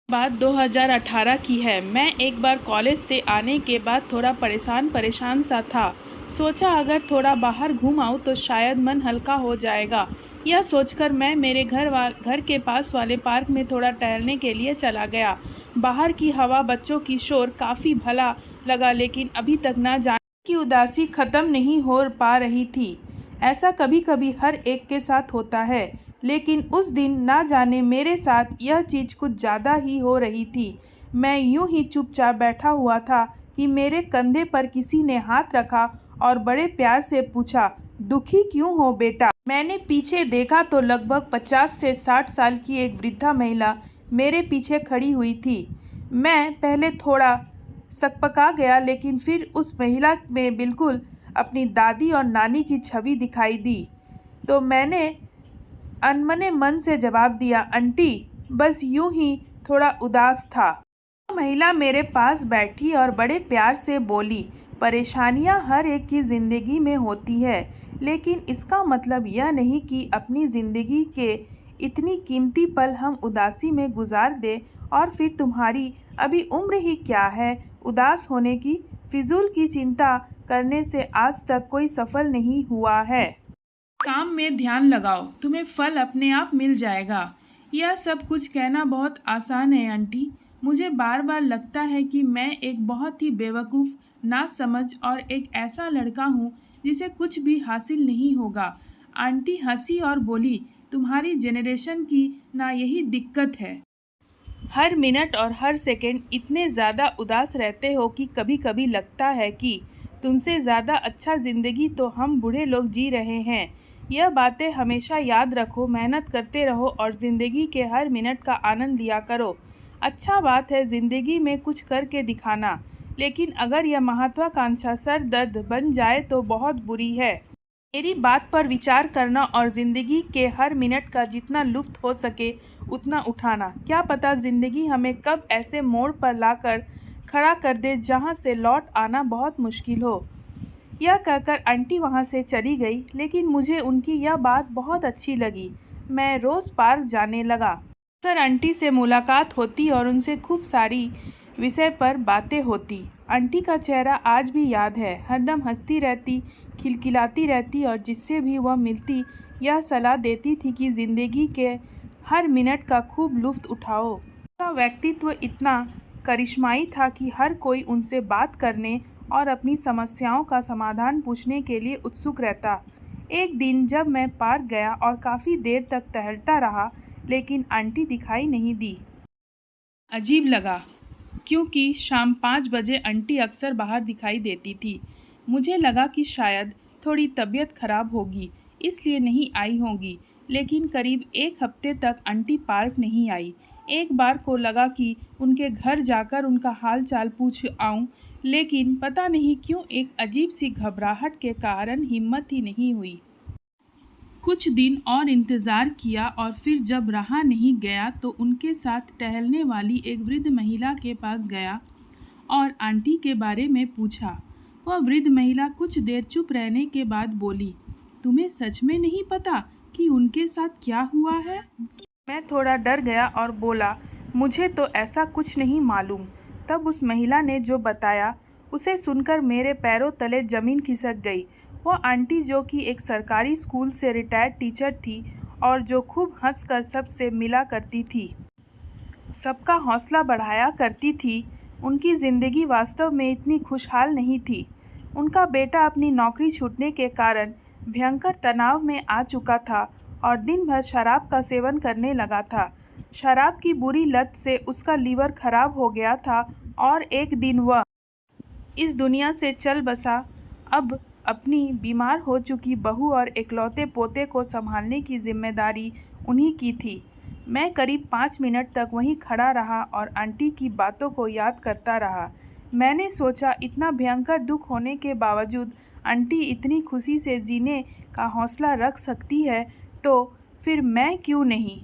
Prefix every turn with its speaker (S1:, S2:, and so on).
S1: बात 2018 की है। मैं एक बार कॉलेज से आने के बाद थोड़ा परेशान परेशान सा था। सोचा अगर थोड़ा बाहर घूम आऊँ तो शायद मन हल्का हो जाएगा। यह सोचकर मैं मेरे घर के पास वाले पार्क में थोड़ा टहलने के लिए चला गया। बाहर की हवा, बच्चों की शोर काफ़ी भला लगा, लेकिन अभी तक ना जाने की उदासी ख़त्म नहीं हो पा रही थी। ऐसा कभी कभी हर एक के साथ होता है, लेकिन उस दिन ना जाने मेरे साथ यह चीज़ कुछ ज़्यादा ही हो रही थी। मैं यूं ही चुपचाप बैठा हुआ था कि मेरे कंधे पर किसी ने हाथ रखा और बड़े प्यार से पूछा, दुखी क्यों हो बेटा? मैंने पीछे देखा तो लगभग 50 से 60 साल की एक वृद्धा महिला मेरे पीछे खड़ी हुई थी। मैं पहले थोड़ा सकपका गया, लेकिन फिर उस महिला में बिल्कुल अपनी दादी और नानी की छवि दिखाई दी। तो मैंने अनमने मन से जवाब दिया, आंटी, बस यूं ही थोड़ा उदास था। वो महिला मेरे पास बैठी और बड़े प्यार से बोली, परेशानियां हर एक की ज़िंदगी में होती है, लेकिन इसका मतलब यह नहीं कि अपनी ज़िंदगी के इतनी कीमती पल हम उदासी में गुजार दें। और फिर तुम्हारी अभी उम्र ही क्या है उदास होने की? फिजूल की चिंता करने से आज तक कोई सफल नहीं हुआ है। काम में ध्यान लगाओ, तुम्हें फल अपने आप मिल जाएगा। यह सब कुछ कहना बहुत आसान है आंटी। मुझे बार बार लगता है कि मैं एक बहुत ही बेवकूफ़, नासमझ और एक ऐसा लड़का हूँ जिसे कुछ भी हासिल नहीं होगा। आंटी हंसी और बोली, तुम्हारी जेनरेशन की ना यही दिक्कत है। हर मिनट और हर सेकंड इतने ज़्यादा उदास रहते हो कि कभी कभी लगता है कि तुमसे ज़्यादा अच्छा ज़िंदगी तो हम बूढ़े लोग जी रहे हैं। यह बातें हमेशा याद रखो, मेहनत करते रहो और ज़िंदगी के हर मिनट का आनंद लिया करो। अच्छा बात है ज़िंदगी में कुछ करके दिखाना, लेकिन अगर यह महत्वाकांक्षा सर दर्द बन जाए तो बहुत बुरी है। मेरी बात पर विचार करना और ज़िंदगी के हर मिनट का जितना लुत्फ़ हो सके उतना उठाना। क्या पता ज़िंदगी हमें कब ऐसे मोड़ पर लाकर खड़ा कर दे जहाँ से लौट आना बहुत मुश्किल हो। यह कहकर आंटी वहाँ से चली गई, लेकिन मुझे उनकी यह बात बहुत अच्छी लगी। मैं रोज़ पार्क जाने लगा। अक्सर आंटी से मुलाकात होती और उनसे खूब सारी विषय पर बातें होती। आंटी का चेहरा आज भी याद है, हरदम हंसती रहती, खिलखिलाती रहती और जिससे भी वह मिलती यह सलाह देती थी कि ज़िंदगी के हर मिनट का खूब लुत्फ़ उठाओ। उनका व्यक्तित्व इतना करिश्माई था कि हर कोई उनसे बात करने और अपनी समस्याओं का समाधान पूछने के लिए उत्सुक रहता। एक दिन जब मैं पार्क गया और काफ़ी देर तक टहलता रहा, लेकिन आंटी दिखाई नहीं दी। अजीब लगा, क्योंकि शाम 5 बजे आंटी अक्सर बाहर दिखाई देती थी। मुझे लगा कि शायद थोड़ी तबीयत खराब होगी, इसलिए नहीं आई होंगी, लेकिन करीब एक हफ्ते तक आंटी पार्क नहीं आई। एक बार को लगा कि उनके घर जाकर उनका हाल चाल पूछ आऊं, लेकिन पता नहीं क्यों एक अजीब सी घबराहट के कारण हिम्मत ही नहीं हुई। कुछ दिन और इंतज़ार किया और फिर जब रहा नहीं गया तो उनके साथ टहलने वाली एक वृद्ध महिला के पास गया और आंटी के बारे में पूछा। वह वृद्ध महिला कुछ देर चुप रहने के बाद बोली, तुम्हें सच में नहीं पता कि उनके साथ क्या हुआ है? मैं थोड़ा डर गया और बोला, मुझे तो ऐसा कुछ नहीं मालूम। तब उस महिला ने जो बताया उसे सुनकर मेरे पैरों तले ज़मीन खिसक गई। वह आंटी, जो कि एक सरकारी स्कूल से रिटायर्ड टीचर थी और जो खूब हंसकर सबसे मिला करती थी, सबका हौसला बढ़ाया करती थी, उनकी ज़िंदगी वास्तव में इतनी खुशहाल नहीं थी। उनका बेटा अपनी नौकरी छूटने के कारण भयंकर तनाव में आ चुका था और दिन भर शराब का सेवन करने लगा था। शराब की बुरी लत से उसका लीवर खराब हो गया था और एक दिन वह इस दुनिया से चल बसा। अब अपनी बीमार हो चुकी बहू और इकलौते पोते को संभालने की जिम्मेदारी उन्हीं की थी। मैं करीब 5 मिनट तक वहीं खड़ा रहा और आंटी की बातों को याद करता रहा। मैंने सोचा, इतना भयंकर दुख होने के बावजूद आंटी इतनी खुशी से जीने का हौसला रख सकती है, तो फिर मैं क्यों नहीं।